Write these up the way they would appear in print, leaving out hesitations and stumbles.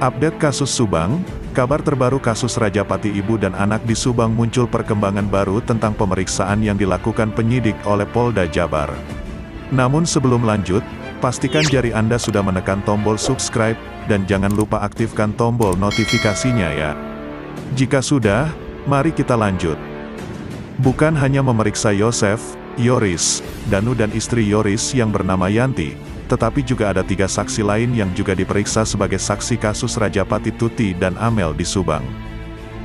Update kasus Subang, kabar terbaru kasus Rajapati ibu dan anak di Subang muncul perkembangan baru tentang pemeriksaan yang dilakukan penyidik oleh Polda Jabar. Namun sebelum lanjut, pastikan jari Anda sudah menekan tombol subscribe, dan jangan lupa aktifkan tombol notifikasinya ya. Jika sudah, mari kita lanjut. Bukan hanya memeriksa Yosef, Yoris, Danu dan istri Yoris yang bernama Yanti, tetapi juga ada 3 saksi lain yang juga diperiksa sebagai saksi kasus Rajapati Tuti dan Amel di Subang.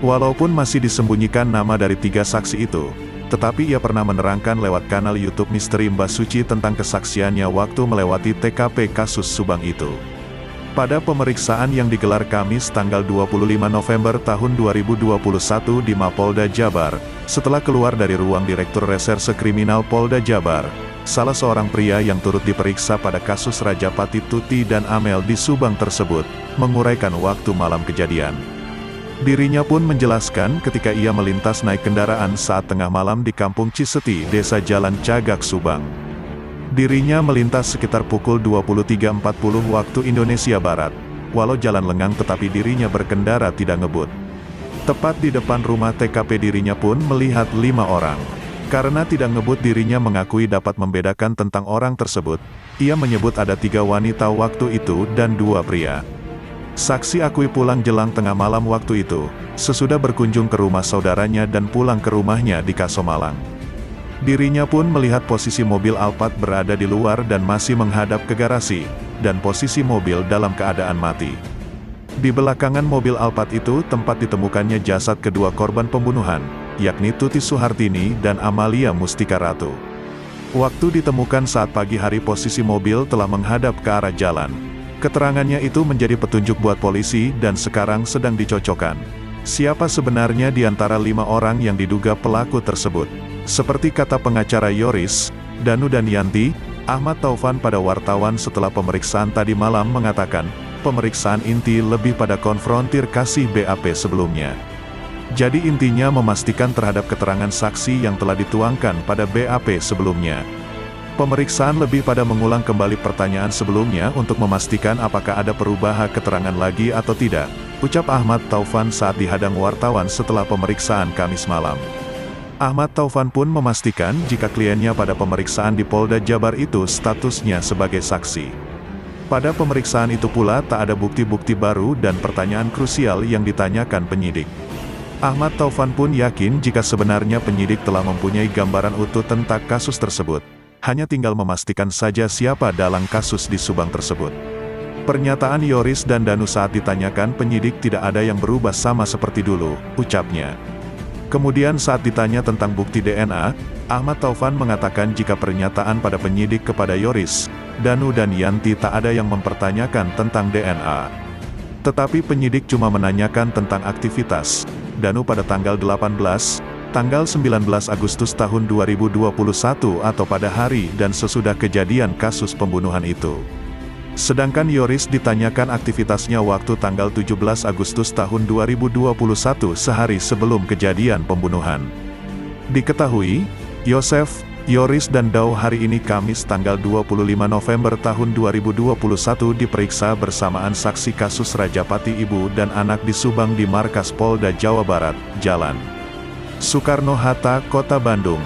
Walaupun masih disembunyikan nama dari 3 saksi itu, tetapi ia pernah menerangkan lewat kanal YouTube Misteri Mbak Suci tentang kesaksiannya waktu melewati TKP kasus Subang itu. Pada pemeriksaan yang digelar Kamis tanggal 25 November tahun 2021 di Mapolda Jabar, setelah keluar dari ruang Direktur Reserse Kriminal Polda Jabar, salah seorang pria yang turut diperiksa pada kasus Rajapati Tuti dan Amel di Subang tersebut, menguraikan waktu malam kejadian. Dirinya pun menjelaskan ketika ia melintas naik kendaraan saat tengah malam di Kampung Ciseti, Desa Jalan Cagak, Subang. Dirinya melintas sekitar pukul 23.40 waktu Indonesia Barat, walau jalan lengang tetapi dirinya berkendara tidak ngebut. Tepat di depan rumah TKP dirinya pun melihat 5 orang. Karena tidak ngebut dirinya mengakui dapat membedakan tentang orang tersebut, ia menyebut ada 3 wanita waktu itu dan 2 pria. Saksi akui pulang jelang tengah malam waktu itu, sesudah berkunjung ke rumah saudaranya dan pulang ke rumahnya di Kasomalang. Dirinya pun melihat posisi mobil Alphard berada di luar dan masih menghadap ke garasi, dan posisi mobil dalam keadaan mati. Di belakangan mobil Alphard itu tempat ditemukannya jasad kedua korban pembunuhan, yakni Tuti Suhartini dan Amalia Mustika Ratu. Waktu ditemukan saat pagi hari posisi mobil telah menghadap ke arah jalan. Keterangannya itu menjadi petunjuk buat polisi dan sekarang sedang dicocokkan. Siapa sebenarnya di antara 5 orang yang diduga pelaku tersebut? Seperti kata pengacara Yoris, Danu dan Yanti, Ahmad Taufan pada wartawan setelah pemeriksaan tadi malam mengatakan, pemeriksaan inti lebih pada konfrontir kasih BAP sebelumnya. Jadi intinya memastikan terhadap keterangan saksi yang telah dituangkan pada BAP sebelumnya. Pemeriksaan lebih pada mengulang kembali pertanyaan sebelumnya untuk memastikan apakah ada perubahan keterangan lagi atau tidak, ucap Ahmad Taufan saat dihadang wartawan setelah pemeriksaan Kamis malam. Ahmad Taufan pun memastikan jika kliennya pada pemeriksaan di Polda Jabar itu statusnya sebagai saksi. Pada pemeriksaan itu pula tak ada bukti-bukti baru dan pertanyaan krusial yang ditanyakan penyidik. Ahmad Taufan pun yakin jika sebenarnya penyidik telah mempunyai gambaran utuh tentang kasus tersebut. Hanya tinggal memastikan saja siapa dalang kasus di Subang tersebut. Pernyataan Yoris dan Danu saat ditanyakan penyidik tidak ada yang berubah sama seperti dulu, ucapnya. Kemudian saat ditanya tentang bukti DNA, Ahmad Taufan mengatakan jika pernyataan pada penyidik kepada Yoris, Danu dan Yanti tak ada yang mempertanyakan tentang DNA. Tetapi penyidik cuma menanyakan tentang aktivitas Danu pada tanggal 18, tanggal 19 Agustus tahun 2021 atau pada hari dan sesudah kejadian kasus pembunuhan itu. Sedangkan Yoris ditanyakan aktivitasnya waktu tanggal 17 Agustus tahun 2021 sehari sebelum kejadian pembunuhan. Diketahui, Yosef, Yoris dan Dau hari ini Kamis tanggal 25 November tahun 2021 diperiksa bersamaan saksi kasus Rajapati ibu dan anak di Subang di markas Polda Jawa Barat, Jalan Soekarno-Hatta, Kota Bandung.